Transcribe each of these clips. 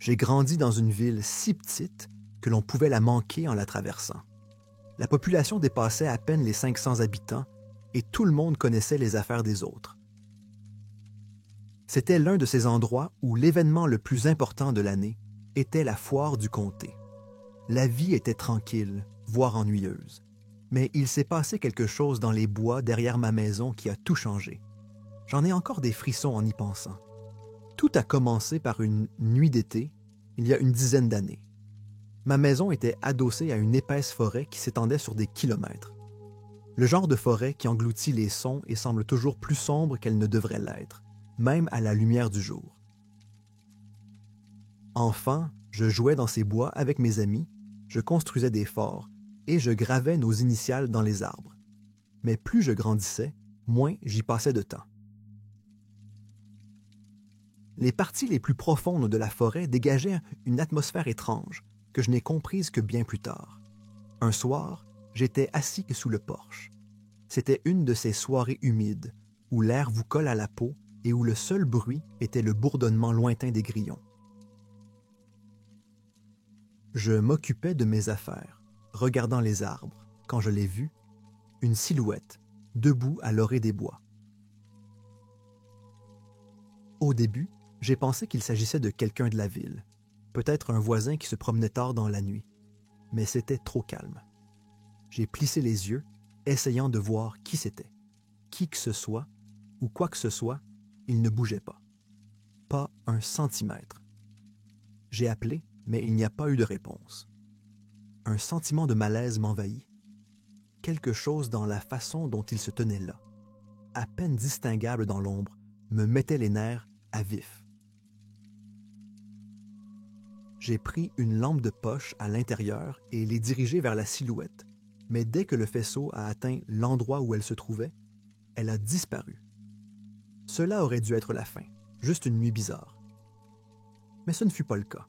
J'ai grandi dans une ville si petite que l'on pouvait la manquer en la traversant. La population dépassait à peine les 500 habitants et tout le monde connaissait les affaires des autres. C'était l'un de ces endroits où l'événement le plus important de l'année était la foire du comté. La vie était tranquille, voire ennuyeuse. Mais il s'est passé quelque chose dans les bois derrière ma maison qui a tout changé. J'en ai encore des frissons en y pensant. Tout a commencé par une nuit d'été, il y a une dizaine d'années. Ma maison était adossée à une épaisse forêt qui s'étendait sur des kilomètres. Le genre de forêt qui engloutit les sons et semble toujours plus sombre qu'elle ne devrait l'être, même à la lumière du jour. Enfant, je jouais dans ces bois avec mes amis, je construisais des forts et je gravais nos initiales dans les arbres. Mais plus je grandissais, moins j'y passais de temps. Les parties les plus profondes de la forêt dégageaient une atmosphère étrange que je n'ai comprise que bien plus tard. Un soir, j'étais assis sous le porche. C'était une de ces soirées humides où l'air vous colle à la peau et où le seul bruit était le bourdonnement lointain des grillons. Je m'occupais de mes affaires, regardant les arbres, quand je l'ai vue, une silhouette, debout à l'orée des bois. Au début, j'ai pensé qu'il s'agissait de quelqu'un de la ville, peut-être un voisin qui se promenait tard dans la nuit, mais c'était trop calme. J'ai plissé les yeux, essayant de voir qui c'était. Qui que ce soit, ou quoi que ce soit, il ne bougeait pas. Pas un centimètre. J'ai appelé, mais il n'y a pas eu de réponse. Un sentiment de malaise m'envahit. Quelque chose dans la façon dont il se tenait là, à peine distinguable dans l'ombre, me mettait les nerfs à vif. J'ai pris une lampe de poche à l'intérieur et l'ai dirigée vers la silhouette, mais dès que le faisceau a atteint l'endroit où elle se trouvait, elle a disparu. Cela aurait dû être la fin, juste une nuit bizarre. Mais ce ne fut pas le cas.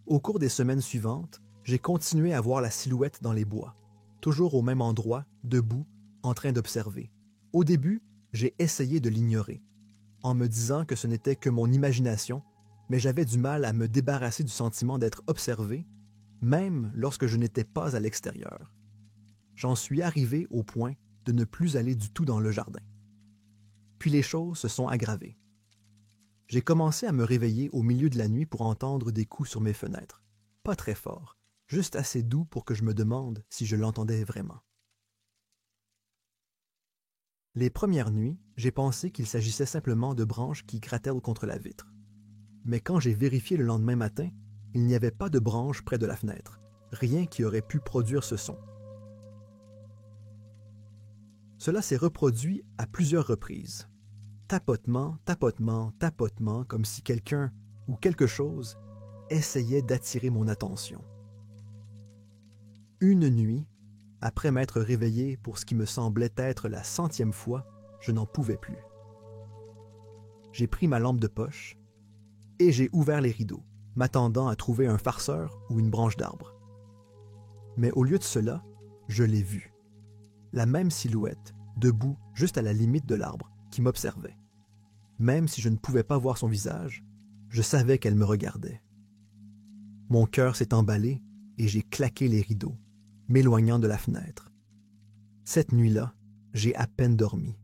Au cours des semaines suivantes, j'ai continué à voir la silhouette dans les bois, toujours au même endroit, debout, en train d'observer. Au début, j'ai essayé de l'ignorer, en me disant que ce n'était que mon imagination, mais j'avais du mal à me débarrasser du sentiment d'être observé, même lorsque je n'étais pas à l'extérieur. J'en suis arrivé au point de ne plus aller du tout dans le jardin. Puis les choses se sont aggravées. J'ai commencé à me réveiller au milieu de la nuit pour entendre des coups sur mes fenêtres. Pas très forts, juste assez doux pour que je me demande si je l'entendais vraiment. Les premières nuits, j'ai pensé qu'il s'agissait simplement de branches qui grattèrent contre la vitre. Mais quand j'ai vérifié le lendemain matin, il n'y avait pas de branches près de la fenêtre, rien qui aurait pu produire ce son. Cela s'est reproduit à plusieurs reprises. Tapotement, tapotement, tapotement, comme si quelqu'un ou quelque chose essayait d'attirer mon attention. Une nuit, après m'être réveillé pour ce qui me semblait être la 100e fois, je n'en pouvais plus. J'ai pris ma lampe de poche et j'ai ouvert les rideaux, m'attendant à trouver un farceur ou une branche d'arbre. Mais au lieu de cela, je l'ai vue. La même silhouette, debout juste à la limite de l'arbre, qui m'observait. Même si je ne pouvais pas voir son visage, je savais qu'elle me regardait. Mon cœur s'est emballé et j'ai claqué les rideaux, m'éloignant de la fenêtre. Cette nuit-là, j'ai à peine dormi.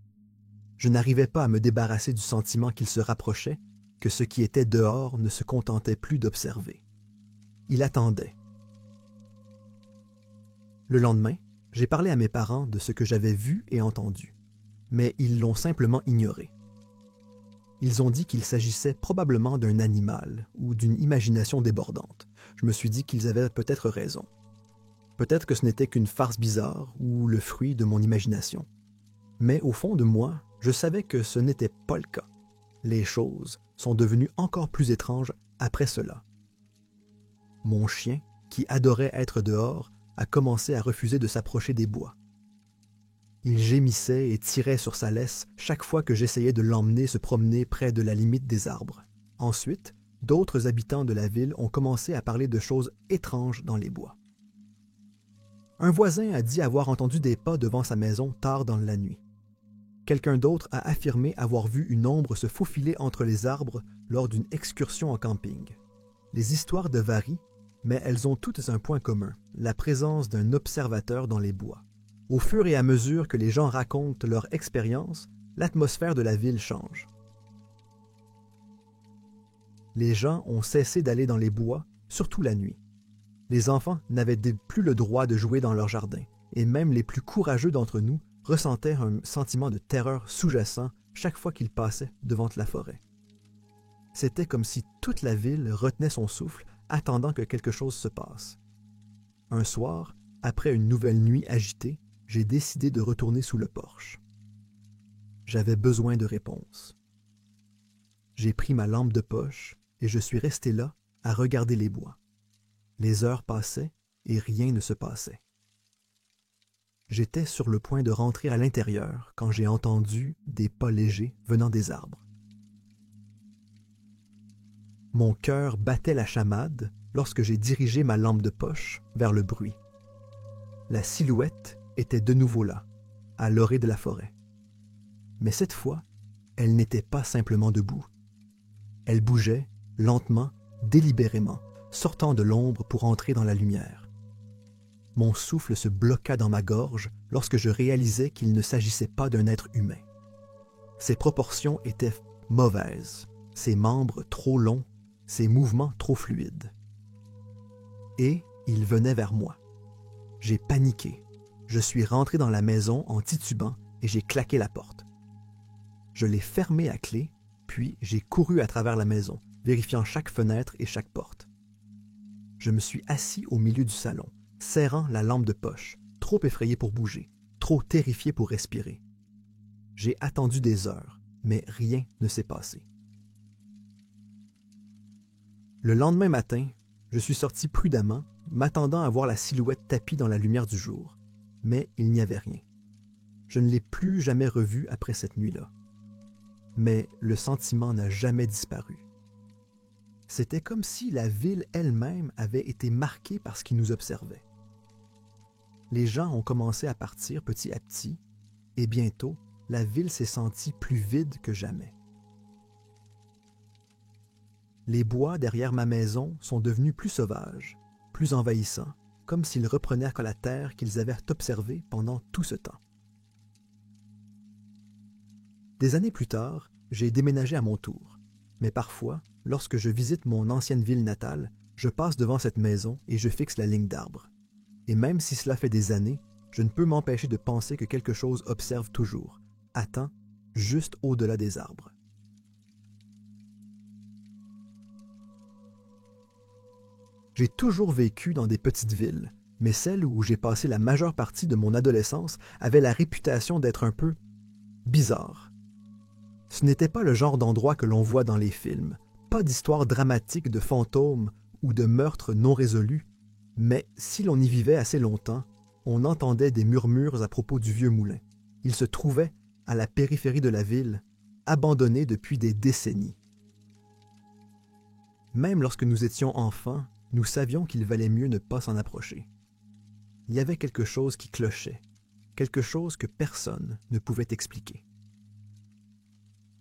Je n'arrivais pas à me débarrasser du sentiment qu'il se rapprochait, que ce qui était dehors ne se contentait plus d'observer. Il attendait. Le lendemain, j'ai parlé à mes parents de ce que j'avais vu et entendu, mais ils l'ont simplement ignoré. Ils ont dit qu'il s'agissait probablement d'un animal ou d'une imagination débordante. Je me suis dit qu'ils avaient peut-être raison. Peut-être que ce n'était qu'une farce bizarre ou le fruit de mon imagination. Mais au fond de moi, je savais que ce n'était pas le cas. Les choses sont devenues encore plus étranges après cela. Mon chien, qui adorait être dehors, a commencé à refuser de s'approcher des bois. Il gémissait et tirait sur sa laisse chaque fois que j'essayais de l'emmener se promener près de la limite des arbres. Ensuite, d'autres habitants de la ville ont commencé à parler de choses étranges dans les bois. Un voisin a dit avoir entendu des pas devant sa maison tard dans la nuit. Quelqu'un d'autre a affirmé avoir vu une ombre se faufiler entre les arbres lors d'une excursion en camping. Les histoires varient, mais elles ont toutes un point commun, la présence d'un observateur dans les bois. Au fur et à mesure que les gens racontent leur expérience, l'atmosphère de la ville change. Les gens ont cessé d'aller dans les bois, surtout la nuit. Les enfants n'avaient plus le droit de jouer dans leur jardin, et même les plus courageux d'entre nous ressentaient un sentiment de terreur sous-jacent chaque fois qu'ils passaient devant la forêt. C'était comme si toute la ville retenait son souffle, attendant que quelque chose se passe. Un soir, après une nouvelle nuit agitée, j'ai décidé de retourner sous le porche. J'avais besoin de réponses. J'ai pris ma lampe de poche et je suis resté là à regarder les bois. Les heures passaient et rien ne se passait. J'étais sur le point de rentrer à l'intérieur quand j'ai entendu des pas légers venant des arbres. Mon cœur battait la chamade lorsque j'ai dirigé ma lampe de poche vers le bruit. La silhouette était de nouveau là, à l'orée de la forêt. Mais cette fois, elle n'était pas simplement debout. Elle bougeait, lentement, délibérément, sortant de l'ombre pour entrer dans la lumière. Mon souffle se bloqua dans ma gorge lorsque je réalisais qu'il ne s'agissait pas d'un être humain. Ses proportions étaient mauvaises, ses membres trop longs, ses mouvements trop fluides. Et il venait vers moi. J'ai paniqué. Je suis rentré dans la maison en titubant et j'ai claqué la porte. Je l'ai fermée à clé, puis j'ai couru à travers la maison, vérifiant chaque fenêtre et chaque porte. Je me suis assis au milieu du salon, serrant la lampe de poche, trop effrayé pour bouger, trop terrifié pour respirer. J'ai attendu des heures, mais rien ne s'est passé. Le lendemain matin, je suis sorti prudemment, m'attendant à voir la silhouette tapie dans la lumière du jour, mais il n'y avait rien. Je ne l'ai plus jamais revue après cette nuit-là. Mais le sentiment n'a jamais disparu. C'était comme si la ville elle-même avait été marquée par ce qui nous observait. Les gens ont commencé à partir petit à petit, et bientôt, la ville s'est sentie plus vide que jamais. Les bois derrière ma maison sont devenus plus sauvages, plus envahissants, comme s'ils reprenaient la terre qu'ils avaient observée pendant tout ce temps. Des années plus tard, j'ai déménagé à mon tour, mais parfois, lorsque je visite mon ancienne ville natale, je passe devant cette maison et je fixe la ligne d'arbres. Et même si cela fait des années, je ne peux m'empêcher de penser que quelque chose observe toujours, attend, juste au-delà des arbres. J'ai toujours vécu dans des petites villes, mais celle où j'ai passé la majeure partie de mon adolescence avait la réputation d'être un peu bizarre. Ce n'était pas le genre d'endroit que l'on voit dans les films, pas d'histoire dramatique de fantômes ou de meurtres non résolus, mais si l'on y vivait assez longtemps, on entendait des murmures à propos du vieux moulin. Il se trouvait à la périphérie de la ville, abandonné depuis des décennies. Même lorsque nous étions enfants, nous savions qu'il valait mieux ne pas s'en approcher. Il y avait quelque chose qui clochait, quelque chose que personne ne pouvait expliquer.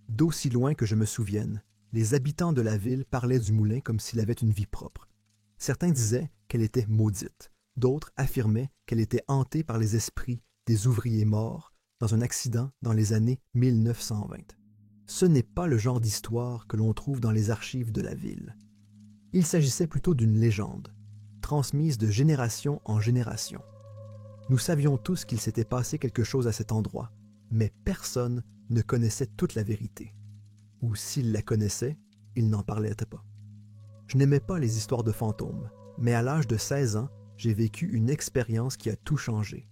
D'aussi loin que je me souvienne, les habitants de la ville parlaient du moulin comme s'il avait une vie propre. Certains disaient qu'elle était maudite, d'autres affirmaient qu'elle était hantée par les esprits des ouvriers morts dans un accident dans les années 1920. Ce n'est pas le genre d'histoire que l'on trouve dans les archives de la ville. Il s'agissait plutôt d'une légende, transmise de génération en génération. Nous savions tous qu'il s'était passé quelque chose à cet endroit, mais personne ne connaissait toute la vérité. Ou s'il la connaissait, il n'en parlait pas. Je n'aimais pas les histoires de fantômes, mais à l'âge de 16 ans, j'ai vécu une expérience qui a tout changé.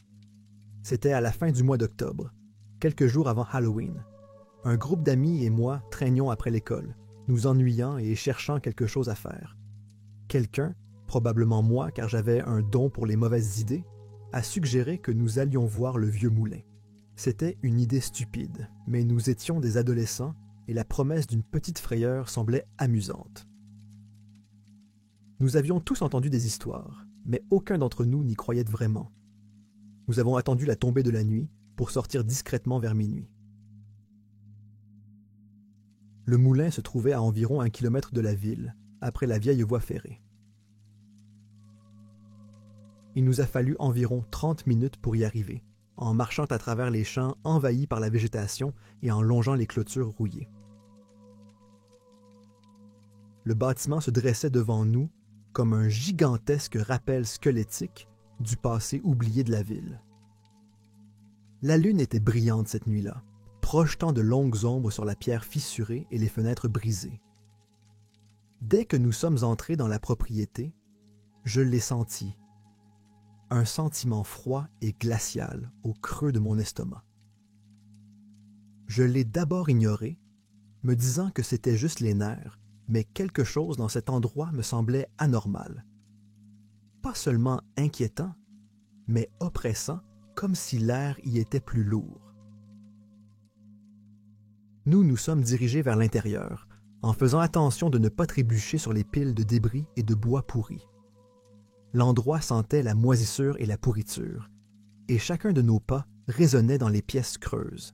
C'était à la fin du mois d'octobre, quelques jours avant Halloween. Un groupe d'amis et moi traînions après l'école, nous ennuyant et cherchant quelque chose à faire. Quelqu'un, probablement moi car j'avais un don pour les mauvaises idées, a suggéré que nous allions voir le vieux moulin. C'était une idée stupide, mais nous étions des adolescents et la promesse d'une petite frayeur semblait amusante. Nous avions tous entendu des histoires, mais aucun d'entre nous n'y croyait vraiment. Nous avons attendu la tombée de la nuit pour sortir discrètement vers minuit. Le moulin se trouvait à environ 1 kilomètre de la ville, après la vieille voie ferrée. Il nous a fallu environ 30 minutes pour y arriver, en marchant à travers les champs envahis par la végétation et en longeant les clôtures rouillées. Le bâtiment se dressait devant nous comme un gigantesque rappel squelettique du passé oublié de la ville. La lune était brillante cette nuit-là, projetant de longues ombres sur la pierre fissurée et les fenêtres brisées. Dès que nous sommes entrés dans la propriété, je l'ai senti. Un sentiment froid et glacial au creux de mon estomac. Je l'ai d'abord ignoré, me disant que c'était juste les nerfs, mais quelque chose dans cet endroit me semblait anormal. Pas seulement inquiétant, mais oppressant, comme si l'air y était plus lourd. Nous nous sommes dirigés vers l'intérieur, en faisant attention de ne pas trébucher sur les piles de débris et de bois pourris. L'endroit sentait la moisissure et la pourriture, et chacun de nos pas résonnait dans les pièces creuses.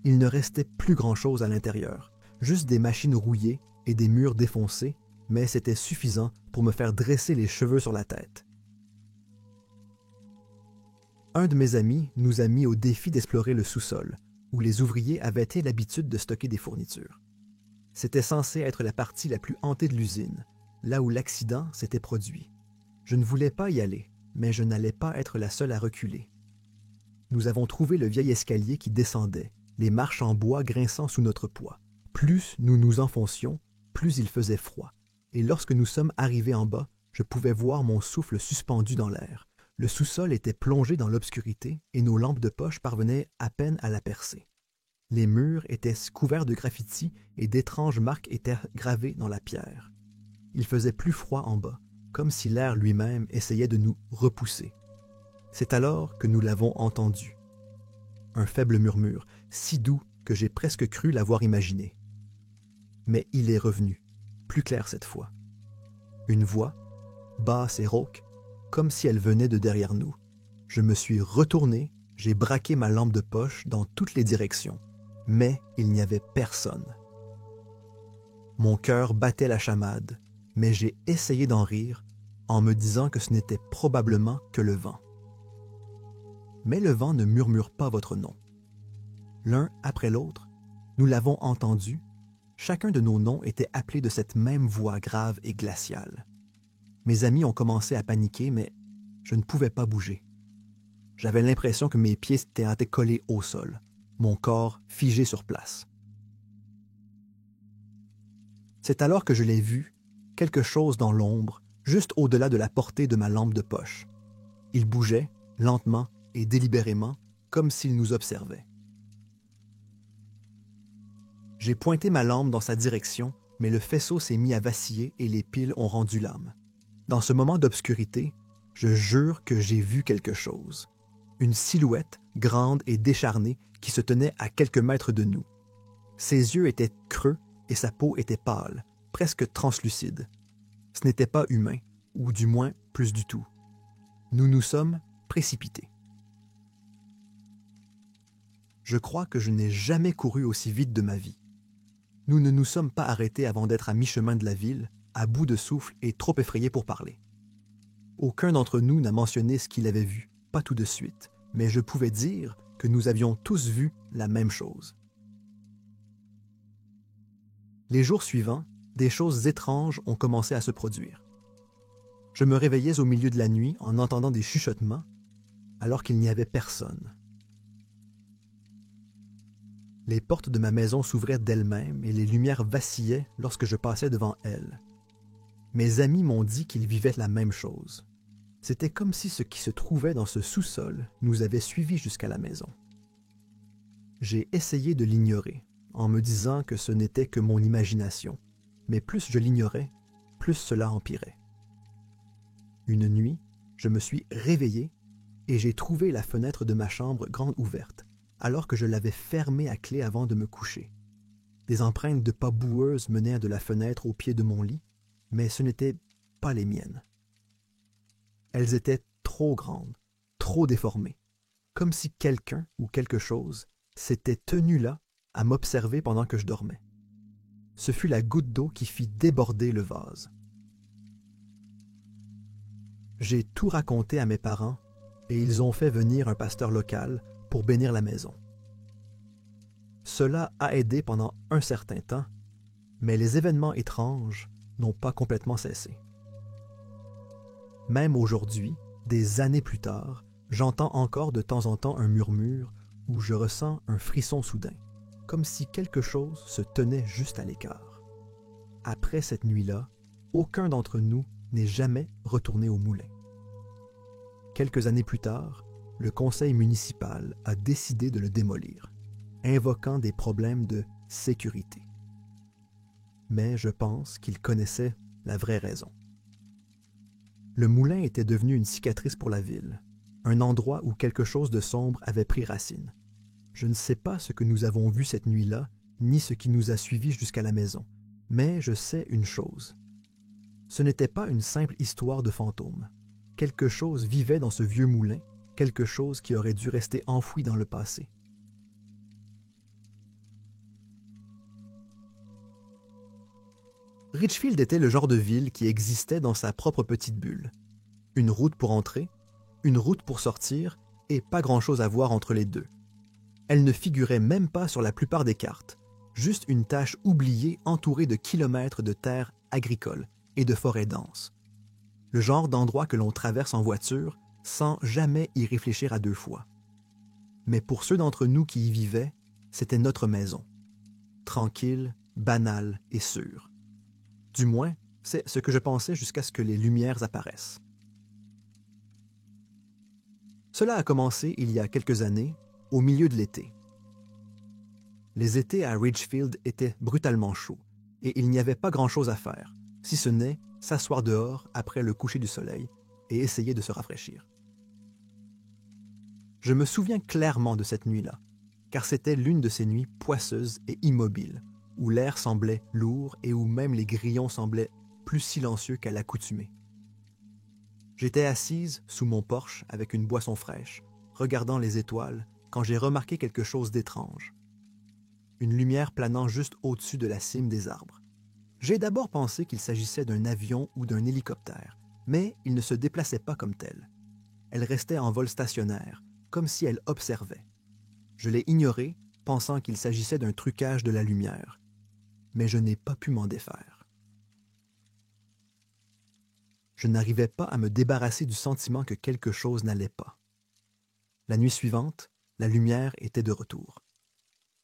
Il ne restait plus grand-chose à l'intérieur, juste des machines rouillées et des murs défoncés, mais c'était suffisant pour me faire dresser les cheveux sur la tête. Un de mes amis nous a mis au défi d'explorer le sous-sol, où les ouvriers avaient l'habitude de stocker des fournitures. C'était censé être la partie la plus hantée de l'usine, là où l'accident s'était produit. Je ne voulais pas y aller, mais je n'allais pas être la seule à reculer. Nous avons trouvé le vieil escalier qui descendait, les marches en bois grinçant sous notre poids. Plus nous nous enfoncions, plus il faisait froid, et lorsque nous sommes arrivés en bas, je pouvais voir mon souffle suspendu dans l'air. Le sous-sol était plongé dans l'obscurité et nos lampes de poche parvenaient à peine à la percer. Les murs étaient couverts de graffitis et d'étranges marques étaient gravées dans la pierre. Il faisait plus froid en bas, comme si l'air lui-même essayait de nous repousser. C'est alors que nous l'avons entendu. Un faible murmure, si doux que j'ai presque cru l'avoir imaginé. Mais il est revenu, plus clair cette fois. Une voix, basse et rauque, comme si elle venait de derrière nous. Je me suis retourné, j'ai braqué ma lampe de poche dans toutes les directions, mais il n'y avait personne. Mon cœur battait la chamade, mais j'ai essayé d'en rire en me disant que ce n'était probablement que le vent. Mais le vent ne murmure pas votre nom. L'un après l'autre, nous l'avons entendu, chacun de nos noms était appelé de cette même voix grave et glaciale. Mes amis ont commencé à paniquer, mais je ne pouvais pas bouger. J'avais l'impression que mes pieds étaient collés au sol, mon corps figé sur place. C'est alors que je l'ai vu, quelque chose dans l'ombre, juste au-delà de la portée de ma lampe de poche. Il bougeait, lentement et délibérément, comme s'il nous observait. J'ai pointé ma lampe dans sa direction, mais le faisceau s'est mis à vaciller et les piles ont rendu l'âme. Dans ce moment d'obscurité, je jure que j'ai vu quelque chose. Une silhouette grande et décharnée qui se tenait à quelques mètres de nous. Ses yeux étaient creux et sa peau était pâle, presque translucide. Ce n'était pas humain, ou du moins plus du tout. Nous nous sommes précipités. Je crois que je n'ai jamais couru aussi vite de ma vie. Nous ne nous sommes pas arrêtés avant d'être à mi-chemin de la ville, à bout de souffle et trop effrayés pour parler. Aucun d'entre nous n'a mentionné ce qu'il avait vu, pas tout de suite, mais je pouvais dire que nous avions tous vu la même chose. Les jours suivants, des choses étranges ont commencé à se produire. Je me réveillais au milieu de la nuit en entendant des chuchotements, alors qu'il n'y avait personne. Les portes de ma maison s'ouvraient d'elles-mêmes et les lumières vacillaient lorsque je passais devant elles. Mes amis m'ont dit qu'ils vivaient la même chose. C'était comme si ce qui se trouvait dans ce sous-sol nous avait suivis jusqu'à la maison. J'ai essayé de l'ignorer, en me disant que ce n'était que mon imagination, mais plus je l'ignorais, plus cela empirait. Une nuit, je me suis réveillé et j'ai trouvé la fenêtre de ma chambre grande ouverte, alors que je l'avais fermée à clé avant de me coucher. Des empreintes de pas boueuses menaient de la fenêtre au pied de mon lit, mais ce n'étaient pas les miennes. Elles étaient trop grandes, trop déformées, comme si quelqu'un ou quelque chose s'était tenu là à m'observer pendant que je dormais. ce fut la goutte d'eau qui fit déborder le vase. J'ai tout raconté à mes parents et ils ont fait venir un pasteur local pour bénir la maison. Cela a aidé pendant un certain temps, mais les événements étranges n'ont pas complètement cessé. Même aujourd'hui, des années plus tard, j'entends encore de temps en temps un murmure où je ressens un frisson soudain, comme si quelque chose se tenait juste à l'écart. Après cette nuit-là, aucun d'entre nous n'est jamais retourné au moulin. Quelques années plus tard, le conseil municipal a décidé de le démolir, invoquant des problèmes de sécurité. Mais je pense qu'il connaissait la vraie raison. Le moulin était devenu une cicatrice pour la ville, un endroit où quelque chose de sombre avait pris racine. Je ne sais pas ce que nous avons vu cette nuit-là, ni ce qui nous a suivis jusqu'à la maison, mais je sais une chose. Ce n'était pas une simple histoire de fantôme. Quelque chose vivait dans ce vieux moulin, quelque chose qui aurait dû rester enfoui dans le passé. Richfield était le genre de ville qui existait dans sa propre petite bulle. Une route pour entrer, une route pour sortir, et pas grand-chose à voir entre les deux. Elle ne figurait même pas sur la plupart des cartes, juste une tache oubliée entourée de kilomètres de terres agricoles et de forêts denses. Le genre d'endroit que l'on traverse en voiture sans jamais y réfléchir à deux fois. Mais pour ceux d'entre nous qui y vivaient, c'était notre maison. Tranquille, banale et sûre. Du moins, c'est ce que je pensais jusqu'à ce que les lumières apparaissent. Cela a commencé il y a quelques années, au milieu de l'été. Les étés à Ridgefield étaient brutalement chauds, et il n'y avait pas grand-chose à faire, si ce n'est s'asseoir dehors après le coucher du soleil et essayer de se rafraîchir. Je me souviens clairement de cette nuit-là, car c'était l'une de ces nuits poisseuses et immobiles, où l'air semblait lourd et où même les grillons semblaient plus silencieux qu'à l'accoutumée. J'étais assise sous mon porche avec une boisson fraîche, regardant les étoiles, quand j'ai remarqué quelque chose d'étrange. Une lumière planant juste au-dessus de la cime des arbres. J'ai d'abord pensé qu'il s'agissait d'un avion ou d'un hélicoptère, mais il ne se déplaçait pas comme tel. Elle restait en vol stationnaire, comme si elle observait. Je l'ai ignoré, pensant qu'il s'agissait d'un trucage de la lumière. Mais je n'ai pas pu m'en défaire. Je n'arrivais pas à me débarrasser du sentiment que quelque chose n'allait pas. La nuit suivante, la lumière était de retour.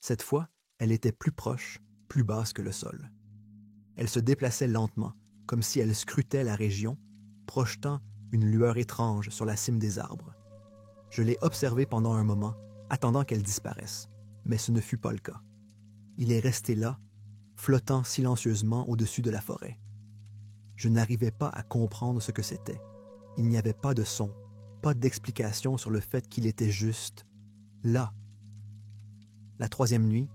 Cette fois, elle était plus proche, plus basse que le sol. Elle se déplaçait lentement, comme si elle scrutait la région, projetant une lueur étrange sur la cime des arbres. Je l'ai observée pendant un moment, attendant qu'elle disparaisse, mais ce ne fut pas le cas. Il est resté là, flottant silencieusement au-dessus de la forêt. Je n'arrivais pas à comprendre ce que c'était. Il n'y avait pas de son, pas d'explication sur le fait qu'il était juste là. La troisième nuit,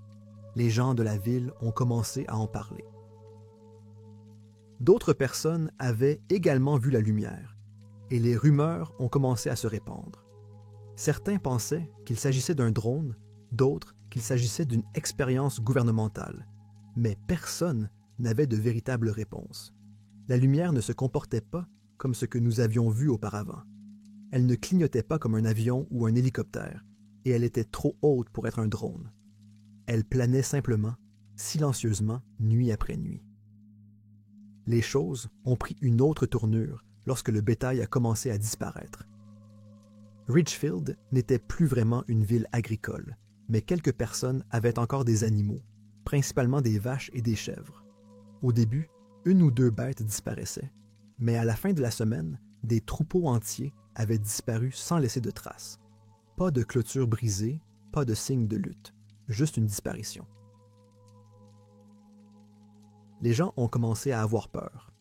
les gens de la ville ont commencé à en parler. D'autres personnes avaient également vu la lumière, et les rumeurs ont commencé à se répandre. Certains pensaient qu'il s'agissait d'un drone, d'autres qu'il s'agissait d'une expérience gouvernementale, mais personne n'avait de véritable réponse. La lumière ne se comportait pas comme ce que nous avions vu auparavant. Elle ne clignotait pas comme un avion ou un hélicoptère, et elle était trop haute pour être un drone. Elle planait simplement, silencieusement, nuit après nuit. Les choses ont pris une autre tournure lorsque le bétail a commencé à disparaître. Ridgefield n'était plus vraiment une ville agricole, mais quelques personnes avaient encore des animaux, principalement des vaches et des chèvres. Au début, une ou deux bêtes disparaissaient, mais à la fin de la semaine, des troupeaux entiers avaient disparu sans laisser de traces. Pas de clôture brisée, pas de signe de lutte, juste une disparition. Les gens ont commencé à avoir peur.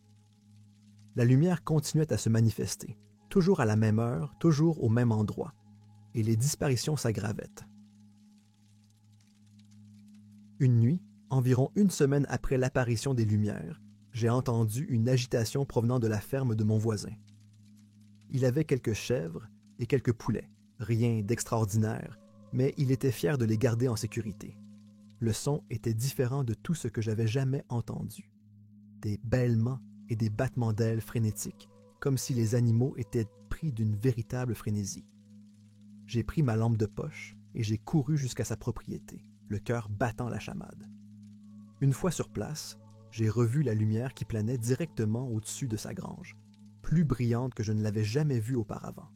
La lumière continuait à se manifester, toujours à la même heure, toujours au même endroit, et les disparitions s'aggravaient. Une nuit, environ une semaine après l'apparition des lumières, j'ai entendu une agitation provenant de la ferme de mon voisin. Il avait quelques chèvres et quelques poulets, rien d'extraordinaire, mais il était fier de les garder en sécurité. le son était différent de tout ce que j'avais jamais entendu. Des bêlements et des battements d'ailes frénétiques, comme si les animaux étaient pris d'une véritable frénésie. J'ai pris ma lampe de poche et j'ai couru jusqu'à sa propriété, le cœur battant la chamade. Une fois sur place, j'ai revu la lumière qui planait directement au-dessus de sa grange, plus brillante que je ne l'avais jamais vue auparavant.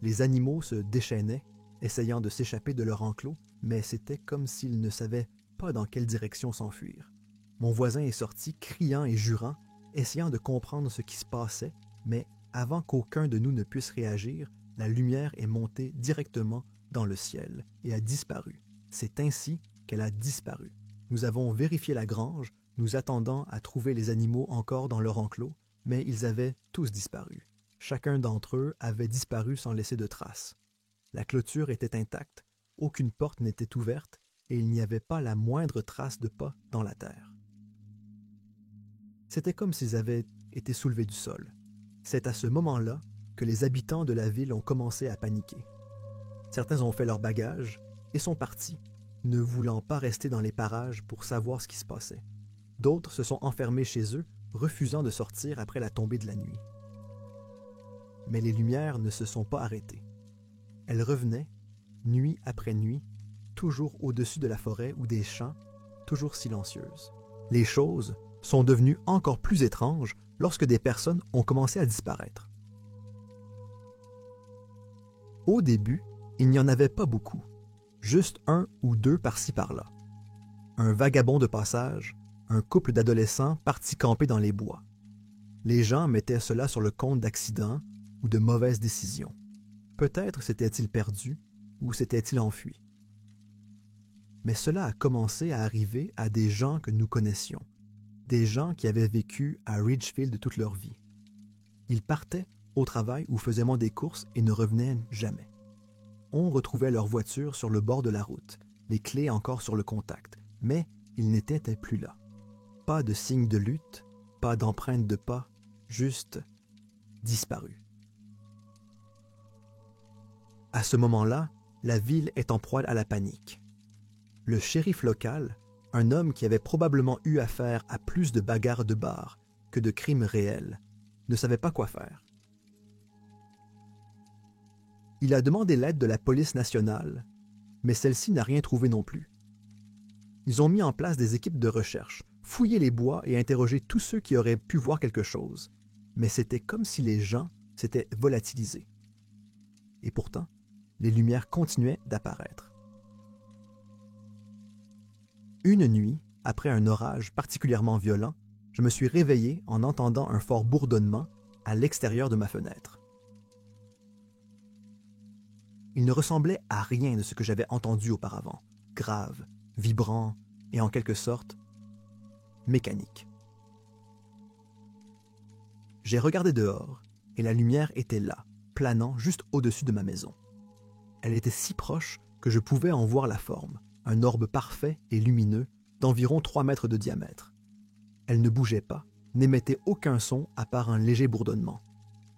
Les animaux se déchaînaient, essayant de s'échapper de leur enclos, mais c'était comme s'ils ne savaient pas dans quelle direction s'enfuir. Mon voisin est sorti, criant et jurant, essayant de comprendre ce qui se passait, mais avant qu'aucun de nous ne puisse réagir, la lumière est montée directement dans le ciel et a disparu. C'est ainsi qu'elle a disparu. Nous avons vérifié la grange, nous attendant à trouver les animaux encore dans leur enclos, mais ils avaient tous disparu. Chacun d'entre eux avait disparu sans laisser de traces. La clôture était intacte, aucune porte n'était ouverte et il n'y avait pas la moindre trace de pas dans la terre. C'était comme s'ils avaient été soulevés du sol. C'est à ce moment-là que les habitants de la ville ont commencé à paniquer. Certains ont fait leur bagage et sont partis, ne voulant pas rester dans les parages pour savoir ce qui se passait. D'autres se sont enfermés chez eux, refusant de sortir après la tombée de la nuit. Mais les lumières ne se sont pas arrêtées. Elles revenaient, nuit après nuit, toujours au-dessus de la forêt ou des champs, toujours silencieuses. Les choses sont devenues encore plus étranges lorsque des personnes ont commencé à disparaître. Au début, il n'y en avait pas beaucoup, juste un ou deux par-ci par-là. Un vagabond de passage, un couple d'adolescents partis camper dans les bois. Les gens mettaient cela sur le compte d'accidents ou de mauvaises décisions. Peut-être s'était-il perdu ou s'était-il enfui. Mais cela a commencé à arriver à des gens que nous connaissions, des gens qui avaient vécu à Ridgefield toute leur vie. Ils partaient au travail ou faisaient des courses et ne revenaient jamais. On retrouvait leur voiture sur le bord de la route, les clés encore sur le contact, mais ils n'étaient plus là. Pas de signe de lutte, pas d'empreinte de pas, juste disparus. À ce moment-là, la ville est en proie à la panique. Le shérif local, un homme qui avait probablement eu affaire à plus de bagarres de bar que de crimes réels, ne savait pas quoi faire. Il a demandé l'aide de la police nationale, mais celle-ci n'a rien trouvé non plus. Ils ont mis en place des équipes de recherche, fouillé les bois et interrogé tous ceux qui auraient pu voir quelque chose, mais c'était comme si les gens s'étaient volatilisés. Et pourtant, les lumières continuaient d'apparaître. Une nuit, après un orage particulièrement violent, je me suis réveillé en entendant un fort bourdonnement à l'extérieur de ma fenêtre. Il ne ressemblait à rien de ce que j'avais entendu auparavant, grave, vibrant et en quelque sorte mécanique. J'ai regardé dehors et la lumière était là, planant juste au-dessus de ma maison. Elle était si proche que je pouvais en voir la forme, un orbe parfait et lumineux d'environ 3 mètres de diamètre. Elle ne bougeait pas, n'émettait aucun son à part un léger bourdonnement.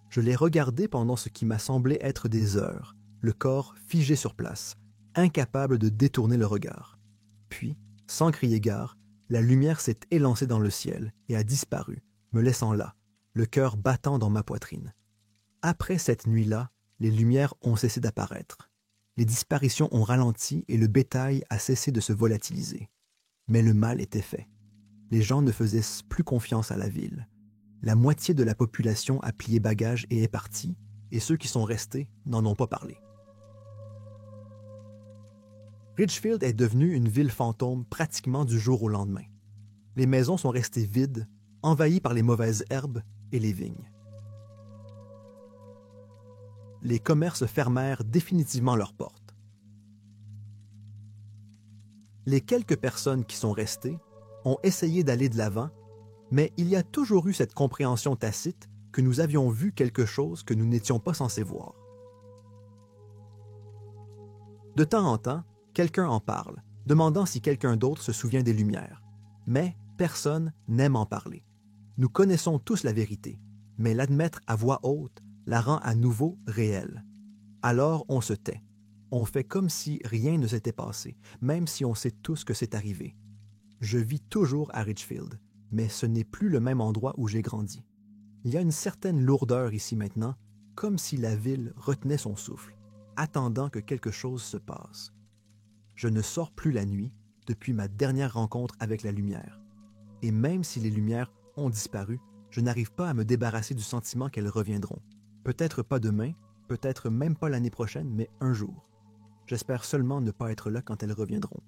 Je l'ai regardée pendant ce qui m'a semblé être des heures, le corps figé sur place, incapable de détourner le regard. Puis, sans crier gare, la lumière s'est élancée dans le ciel et a disparu, me laissant là, le cœur battant dans ma poitrine. Après cette nuit-là, les lumières ont cessé d'apparaître. Les disparitions ont ralenti et le bétail a cessé de se volatiliser. Mais le mal était fait. Les gens ne faisaient plus confiance à la ville. La moitié de la population a plié bagages et est partie, et ceux qui sont restés n'en ont pas parlé. Ridgefield est devenue une ville fantôme pratiquement du jour au lendemain. Les maisons sont restées vides, envahies par les mauvaises herbes et les vignes. Les commerces fermèrent définitivement leurs portes. Les quelques personnes qui sont restées ont essayé d'aller de l'avant, mais il y a toujours eu cette compréhension tacite que nous avions vu quelque chose que nous n'étions pas censés voir. De temps en temps, quelqu'un en parle, demandant si quelqu'un d'autre se souvient des lumières. Mais personne n'aime en parler. Nous connaissons tous la vérité, mais l'admettre à voix haute la rend à nouveau réelle. Alors on se tait. On fait comme si rien ne s'était passé, même si on sait tous que c'est arrivé. Je vis toujours à Ridgefield, mais ce n'est plus le même endroit où j'ai grandi. Il y a une certaine lourdeur ici maintenant, comme si la ville retenait son souffle, attendant que quelque chose se passe. Je ne sors plus la nuit depuis ma dernière rencontre avec la lumière. Et même si les lumières ont disparu, je n'arrive pas à me débarrasser du sentiment qu'elles reviendront. Peut-être pas demain, peut-être même pas l'année prochaine, mais un jour. J'espère seulement ne pas être là quand elles reviendront.